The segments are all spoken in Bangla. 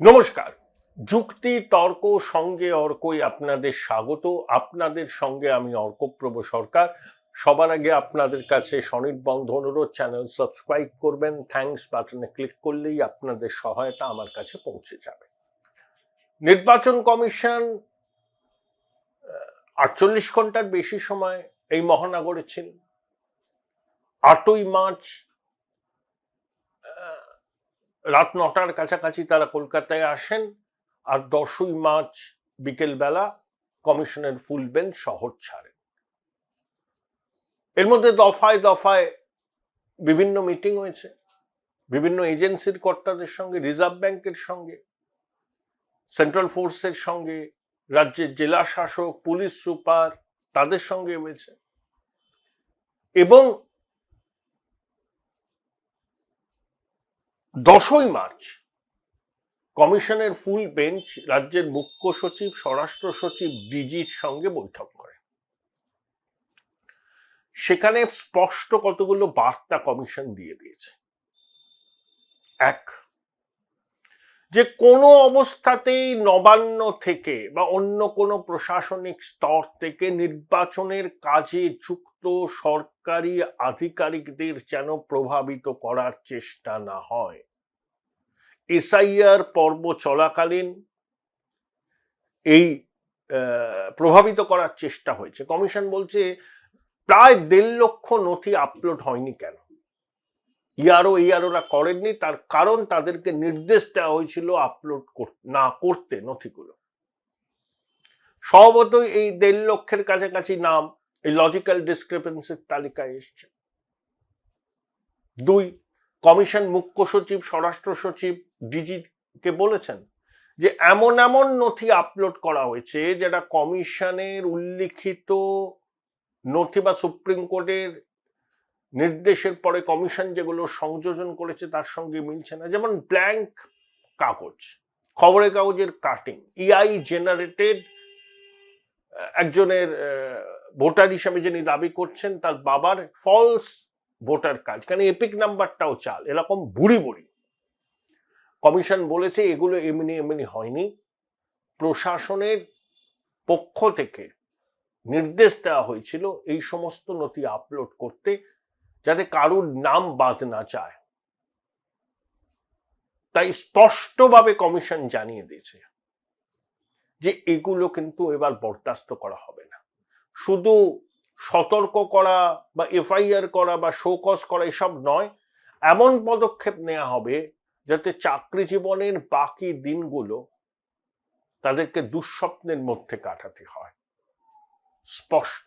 নমস্কার। যুক্তি তর্ক সঙ্গে অর্কই আপনাদের স্বাগত। আপনাদের সঙ্গে আমি অর্কপ্রভ সরকার। সবার আগে আপনাদের কাছে স্বনির্বন্ধ অনুরোধ, চ্যানেল সাবস্ক্রাইব করবেন। থ্যাঙ্কস বাটনে ক্লিক করলেই আপনাদের সহায়তা আমার কাছে পৌঁছে যাবে। নির্বাচন কমিশন 48 ঘন্টার বেশি সময় এই মহানগরে ছিল। 8ই মার্চ রাত 9টার কাছাকাছি তারা কলকাতায় আসেন, আর 10ই মার্চ বিকেলবেলা কমিশনের ফুল বেঞ্চ শহর ছাড়েন। এর মধ্যে দফায় দফায় বিভিন্ন মিটিং হয়েছে, বিভিন্ন এজেন্সির কর্তাদের সঙ্গে, রিজার্ভ ব্যাংকের সঙ্গে, সেন্ট্রাল ফোর্সের সঙ্গে, রাজ্যের জেলা শাসক, পুলিশ সুপার, তাদের সঙ্গে হয়েছে। এবং 10ই মার্চ কমিশনের ফুল বেঞ্চ রাজ্যের মুখ্য সচিব, স্বরাষ্ট্র সচিব, ডিজির সঙ্গে বৈঠক করে। সেখানে স্পষ্ট কতগুলো বার্তা কমিশন দিয়ে দিয়েছে। এক, যে কোনো অবস্থাতেই নবান্ন থেকে বা অন্য কোনো প্রশাসনিক স্তর থেকে নির্বাচনের কাজে যুক্ত সরকারি আধিকারিকদের যেন প্রভাবিত করার চেষ্টা না হয়। এসআইআর পর্ব চলাকালীন এই প্রভাবিত করার চেষ্টা হয়েছে। কমিশন বলছে প্রায় 1.5 লক্ষ নথি আপলোড হয়নি কেন? ইআরওরা করেননি, তার কারণ তাদেরকে নির্দেশ দেওয়া হয়েছিল আপলোড না করতে নথিগুলো। স্বভাবতই এই 1.5 লক্ষের কাছাকাছি নাম এই লজিক্যাল ডিসক্রিপেন্সির তালিকায় এসছে। 2, কমিশন মুখ্য সচিব, স্বরাষ্ট্র সচিব, ডিজি কে বলেছেন যে এমন এমন নথি আপলোড করা হয়েছে যেটা কমিশনের উল্লিখিত নথি বা সুপ্রিম কোর্টের নির্দেশের পরে কমিশন যেগুলো সংযোজন করেছে তার সঙ্গে মিলছে না। যেমন ব্ল্যাঙ্ক কাগজ, খবরের কাগজের কাটিং, ইআই জেনারেটেড, একজনের ভোটার হিসাবে যিনি দাবি করছেন তার বাবার ফলস ভোটার কার্ড, কারণ এপিক নাম্বারটাও চাল, এরকম বুড়ি বুড়ি। কমিশন বলেছে এগুলো এমনি এমনি হয়নি, প্রশাসনের পক্ষ থেকে নির্দেশ দেওয়া হয়েছিল এই সমস্ত নথি আপলোড করতে, যাতে কারুর নাম বাদ না যায়। তাই স্পষ্টভাবে কমিশন জানিয়ে দিয়েছে যে এগুলো কিন্তু এবার বরদাস্ত করা হবে না। শুধু সতর্ক করা বা এফআইআর করা বা শোকজ করা এসব নয়, এমন পদক্ষেপ নেওয়া হবে যাতে চাকরি জীবনের বাকি দিনগুলো তাদেরকে দুঃস্বপ্নের মধ্যে কাটাতে হয়। স্পষ্ট।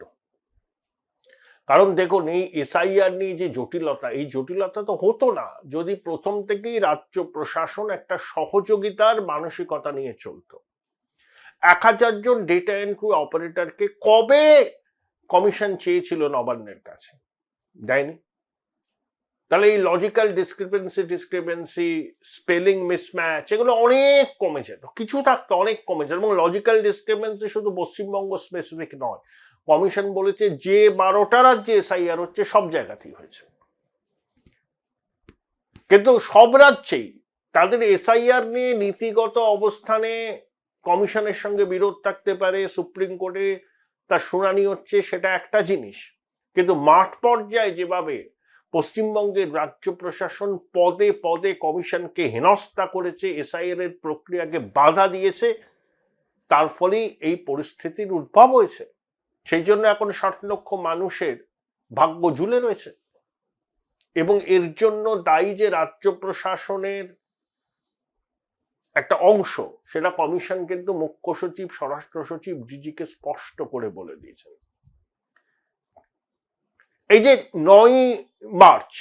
কারণ দেখুন, এই এসআইআর নিয়ে যে জটিলতা, এই জটিলতা তো হতো না যদি প্রথম থেকেই রাজ্য প্রশাসন একটা সহযোগিতার মানসিকতা নিয়ে চলতো। 1000 জন ডেটা এন্ট্রি অপারেটরকে কবে কমিশন চেয়েছিল নবান্নের কাছে? দেয়নি। তাহলে এই লজিক্যাল ডিসক্রিপেন্সি, স্পেলিং মিসম্যাচ, এগুলো অনেক কমে যেত। কিছু থাকতো, অনেক কমে যেত। এবং লজিক্যাল ডিসক্রিপেন্সি শুধু পশ্চিমবঙ্গ স্পেসিফিক নয়, কমিশন বলেছে যে 12টা রাজ্যে এসআইআর হচ্ছে সব জায়গাতেই হয়েছে। কিন্তু সব রাজ্যেই তাদের এসআইআর নিয়ে নীতিগত অবস্থানে কমিশনের সঙ্গে বিরোধ থাকতে পারে, সুপ্রিম কোর্টে তার শুনানি হচ্ছে, সেটা একটা জিনিস। কিন্তু মাঠ পর্যায়ে যেভাবে পশ্চিমবঙ্গের রাজ্য প্রশাসন পদে পদে কমিশনকে হেনস্থা করেছে, এসআইআর এর প্রক্রিয়াকে বাধা দিয়েছে, তার ফলেই এই পরিস্থিতির উদ্ভব হয়েছে। সেই জন্য এখন 60 লক্ষ মানুষের ভাগ্য ঝুলে রয়েছে। এবং এর জন্য দায়ী যে রাজ্য প্রশাসনের একটা অংশ, সেটা কমিশন কিন্তু মুখ্য সচিব, স্বরাষ্ট্র সচিব, ডিজিকে স্পষ্ট করে বলে দিয়েছেন। এই যে 9ই মার্চ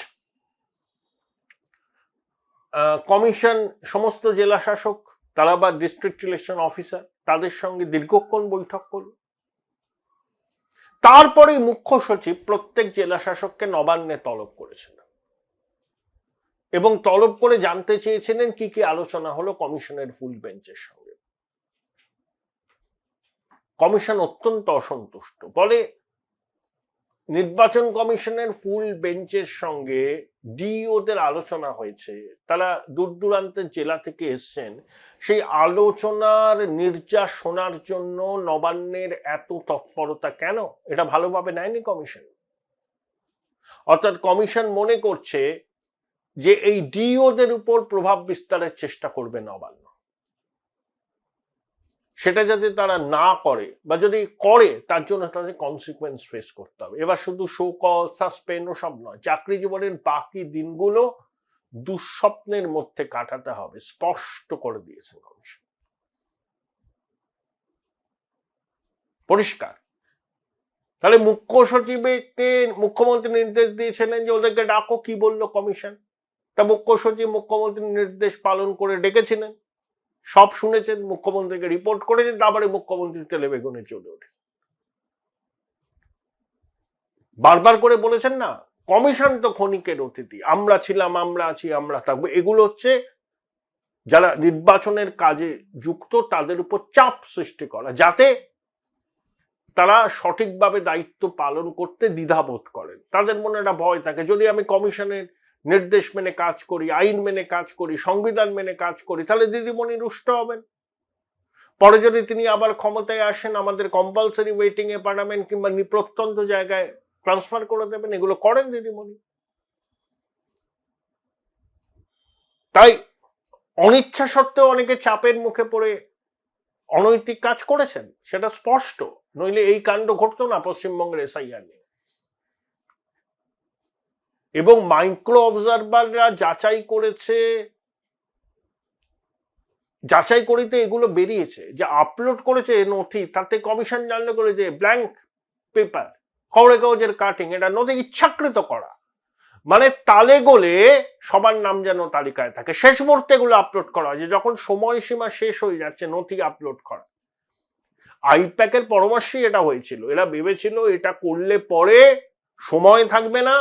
কমিশন সমস্ত জেলা শাসক, তারা বা ডিস্ট্রিক্ট ইলেকশন অফিসার, তাদের সঙ্গে দীর্ঘক্ষণ বৈঠক করল। তারপরে মুখ্য সচিব প্রত্যেক জেলা শাসককে নবান্নে তলব করেছেন এবং তলব করে জানতে চেয়েছিলেন কি কি আলোচনা হলো কমিশনের ফুল বেঞ্চের সঙ্গে। কমিশন অত্যন্ত অসন্তুষ্ট, বলে নির্বাচন কমিশনের ফুল বেঞ্চের সঙ্গে ডিইওদের আলোচনা হয়েছে, তারা দূর দূরান্তের জেলা থেকে এসছেন, সেই আলোচনার নির্যাস শোনার জন্য নবান্নের এত তৎপরতা কেন? এটা ভালোভাবে নেয়নি কমিশন। অর্থাৎ কমিশন মনে করছে যে এই ডিইওদের উপর প্রভাব বিস্তারের চেষ্টা করবে নবান্ন, সেটা যাতে তারা না করে, বা যদি করে তার জন্য তাদের কনসিকুয়েন্স ফেস করতে হবে। এবার শুধু শো কজ, সাসপেন্ড ও সব নয়, চাকরি জীবনের বাকি দিনগুলো দুঃস্বপ্নের মধ্যে কাটাতে হবে, স্পষ্ট করে দিয়েছেন কমিশন, পরিষ্কার। তাহলে মুখ্য সচিবকে মুখ্যমন্ত্রী নির্দেশ দিয়েছিলেন যে ওদেরকে ডাকো, কি বললো কমিশন? তা মুখ্য সচিব মুখ্যমন্ত্রীর নির্দেশ পালন করে ডেকেছিলেন, সব শুনেছেন, মুখ্যমন্ত্রীকে রিপোর্ট করেছেন, তারপরে মুখ্যমন্ত্রী তেলে বেগুনে চলে ওঠে। বারবার করে বলেছেন না, কমিশন তো ক্ষণিকের অতিথি, আমরা ছিলাম, আমরা আছি, আমরা থাকবো। এগুলো হচ্ছে যারা নির্বাচনের কাজে যুক্ত তাদের উপর চাপ সৃষ্টি করা, যাতে তারা সঠিকভাবে দায়িত্ব পালন করতে দ্বিধাবোধ করেন। তাদের মনে একটা ভয় থাকে, যদি আমি কমিশনের নির্দেশ মেনে কাজ করি, আইন মেনে কাজ করি, সংবিধান মেনে কাজ করি, তাহলে দিদিমণি রুষ্ট হবেন। পরে যদি তিনি আবার ক্ষমতায় আসেন, আমাদের কম্পালসারি ওয়েটিং এ পাঠাবেন কিংবা প্রত্যন্ত জায়গায় ট্রান্সফার করে দেবেন। এগুলো করেন দিদিমণি। তাই অনিচ্ছা সত্ত্বেও অনেকে চাপের মুখে পড়ে অনৈতিক কাজ করেছেন, সেটা স্পষ্ট, নইলে এই কাণ্ড ঘটতো না পশ্চিমবঙ্গের এসআইআর নিয়ে। এবং মাইক্রো অবজারভাররা যাচাই করেছে, যাচাই করিতে এগুলো বেরিয়েছে, যে আপলোড করেছে নথি, তাতে কমিশন জানলে করে যে ব্ল্যাঙ্ক পেপার, খবরের কাগজের কাটিং, এটা নথি ইচ্ছাকৃত করা, মানে তালে গোলে সবার নাম যেন তালিকায় থাকে। শেষ মুহূর্তে এগুলো আপলোড করা হয়, যে যখন সময়সীমা শেষ হয়ে যাচ্ছে নথি আপলোড করা। আইপ্যাকের পরামর্শেই এটা হয়েছিল। এরা ভেবেছিল এটা করলে পরে সময় থাকবে না,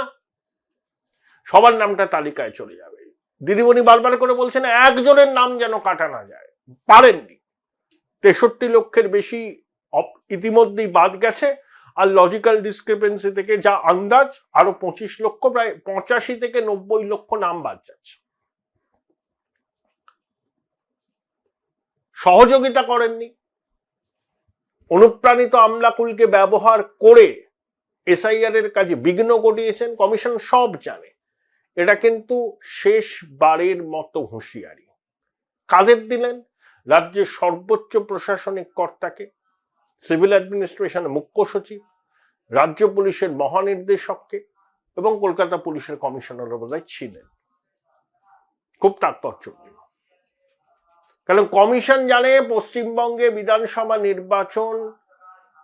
সবার নামটা তালিকায় চলে যাবে। দিদিমণি বারবার করে বলছেন একজনের নাম যেন কাটা না যায়, পারেননি। 63 লক্ষের বেশি ইতিমধ্যেই বাদ গেছে, আর লজিক্যাল ডিসক্রিপেন্সি থেকে যা আন্দাজ আরো 25 লক্ষ, প্রায় 85 থেকে 90 লক্ষ নাম বাদ যাচ্ছে। সহযোগিতা করেননি, অনুপ্রাণিত আমলাকুলকে ব্যবহার করে এসআইআর এর কাজে বিঘ্ন ঘটিয়েছেন। কমিশন সব জানে। এটা কিন্তু শেষবারের মতো হুঁশিয়ারি কাদের দিলেন? রাজ্যের সর্বোচ্চ প্রশাসনিক কর্তাকে, সিভিল অ্যাডমিনিস্ট্রেশনের মুখ্য সচিব, রাজ্য পুলিশের মহানির্দেশককে, এবং কলকাতা পুলিশের কমিশনার বোধহয় ছিলেন। খুব তাৎপর্যপূর্ণ, কারণ কমিশন জানে পশ্চিমবঙ্গে বিধানসভা নির্বাচন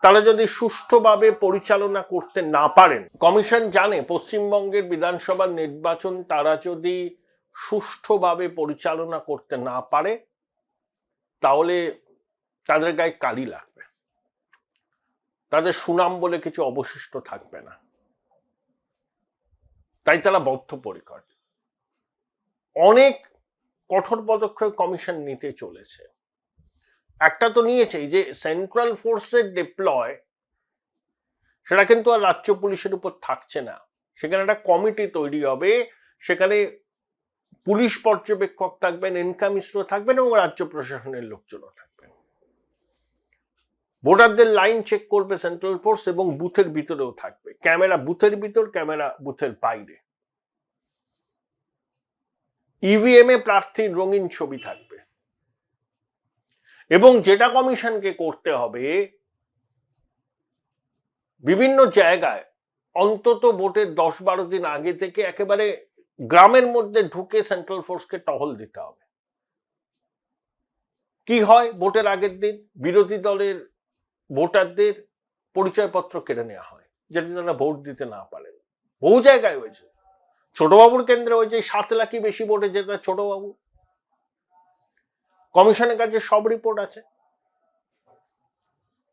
তারা যদি সুষ্ঠুভাবে পরিচালনা করতে না পারেন, কমিশন জানে পশ্চিমবঙ্গের বিধানসভার নির্বাচন তারা যদি সুষ্ঠুভাবে পরিচালনা করতে না পারে, তাহলে তাদের গায়ে কালি লাগবে, তাদের সুনাম বলে কিছু অবশিষ্ট থাকবে না। তাই তারা বদ্ধপরিকর, অনেক কঠোর পদক্ষেপ কমিশন নিতে চলেছে। একটা তো নিয়েছেই, যে সেন্ট্রাল ফোর্সের ডিপ্লয়, সেটা কিন্তু আর রাজ্য পুলিশের উপর থাকছে না। সেখানে একটা কমিটি তৈরি হবে, সেখানে পুলিশ পর্যবেক্ষক থাকবেন, ইনকামিস্ট্র থাকবেন, এবং রাজ্য প্রশাসনের লোকজনও থাকবেন। ভোটারদের লাইন চেক করবে সেন্ট্রাল ফোর্স, এবং বুথের ভিতরেও থাকবে ক্যামেরা, বুথের ভিতর ক্যামেরা, বুথের বাইরে। ইভিএম এ প্রার্থীর রঙিন ছবি থাকবে। এবং যেটা কমিশনকে করতে হবে, বিভিন্ন জায়গায় অন্তত ভোটের 10-12 দিন আগে থেকে একেবারে গ্রামের মধ্যে ঢুকে সেন্ট্রাল ফোর্সকে টহল দিতে হবে। কি হয়, ভোটের আগের দিন বিরোধী দলের ভোটারদের পরিচয়পত্র কেড়ে নেওয়া হয়, যাতে তারা ভোট দিতে না পারেন। বহু জায়গায় হয়েছে, ছোটবাবুর কেন্দ্রে হয়েছে, 7 লাখই বেশি ভোটে যেটা ছোটবাবু। কমিশনের কাছে সব রিপোর্ট আছে,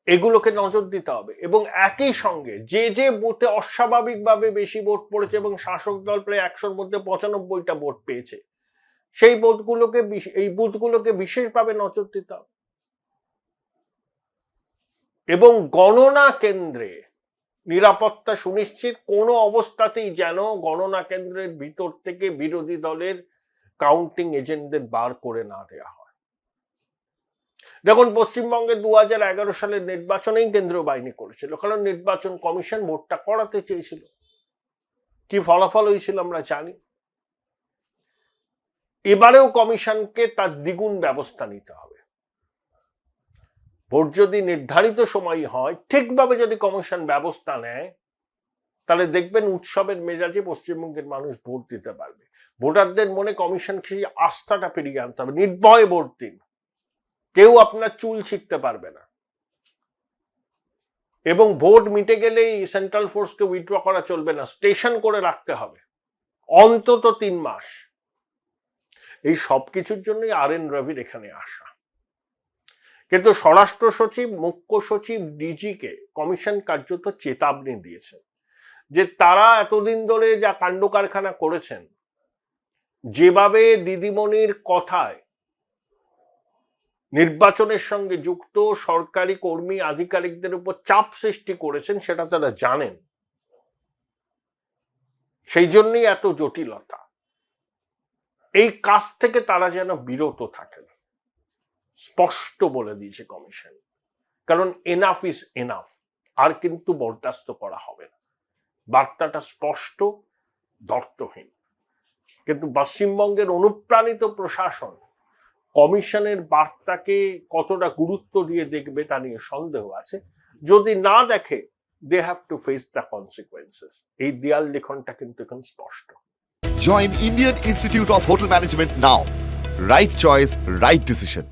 এগুলোকে নজর দিতে হবে। এবং একই সঙ্গে যে যে বুথে অস্বাভাবিকভাবে বেশি ভোট পড়েছে এবং শাসক দল প্রায় 100-র মধ্যে 95টা ভোট পেয়েছে, সেই বুথগুলোকে বিশেষভাবে নজর দিতে হবে। এবং গণনা কেন্দ্রে নিরাপত্তা সুনিশ্চিত, কোনো অবস্থাতেই যেন গণনা কেন্দ্রের ভিতর থেকে বিরোধী দলের কাউন্টিং এজেন্টদের বার করে না দেওয়া হয়। দেখুন, পশ্চিমবঙ্গে 2011 সালের নির্বাচনেই কেন্দ্রীয় বাহিনী করেছিল, কারণ নির্বাচন কমিশন ভোটটা করাতে চেয়েছিল। কি ফলাফল হয়েছিল আমরা জানি। এবারেও কমিশনকে তার দ্বিগুণ ব্যবস্থা নিতে হবে। ভোট যদি নির্ধারিত সময় হয়, ঠিকভাবে যদি কমিশন ব্যবস্থা নেয়, তাহলে দেখবেন উৎসবের মেজাজে পশ্চিমবঙ্গের মানুষ ভোট দিতে পারবে। ভোটারদের মনে কমিশন সেই আস্থাটা ফিরিয়ে আনতে হবে। নির্ভয়ে ভোট দিন, কেউ আপনার চুল ছিঁড়তে পারবে না। এবং ভোট মিটে গেলেই সেন্ট্রাল ফোর্সকে উইথড্র করা চলবে না, স্টেশন করে রাখতে হবে অন্তত 3 মাস। এই সবকিছুর জন্যই RN রবির এখানে আসা। কিন্তু স্বরাষ্ট্র সচিব, মুখ্য সচিব, ডিজিকে কমিশন কার্যত চেতাবনী দিয়েছেন যে তারা এতদিন ধরে যা কাণ্ড কারখানা করেছেন, যেভাবে দিদিমণির কথায় নির্বাচনের সঙ্গে যুক্ত সরকারি কর্মী আধিকারিকদের উপর চাপ সৃষ্টি করেছেন, সেটা তারা জানেন। সেই জন্যই এত জটিলতা। এই কাজ থেকে তারা যেন বিরত থাকেন, স্পষ্ট বলে দিয়েছে কমিশন। কারণ এনাফ ইজ এনাফ, আর কিন্তু বরদাস্ত করা হবে না। বার্তাটা স্পষ্ট, দর্তহীন। কিন্তু পশ্চিমবঙ্গের অনুপ্রাণিত প্রশাসন কমিশনের বার্তাকে কতটা গুরুত্ব দিয়ে দেখবে তা নিয়ে সন্দেহ আছে। যদি না দেখে, they have to face the consequences. এই দেয়াল লিখনটা কিন্তু এখন স্পষ্ট। Join Indian Institute of Hotel Management now. Right choice, right decision.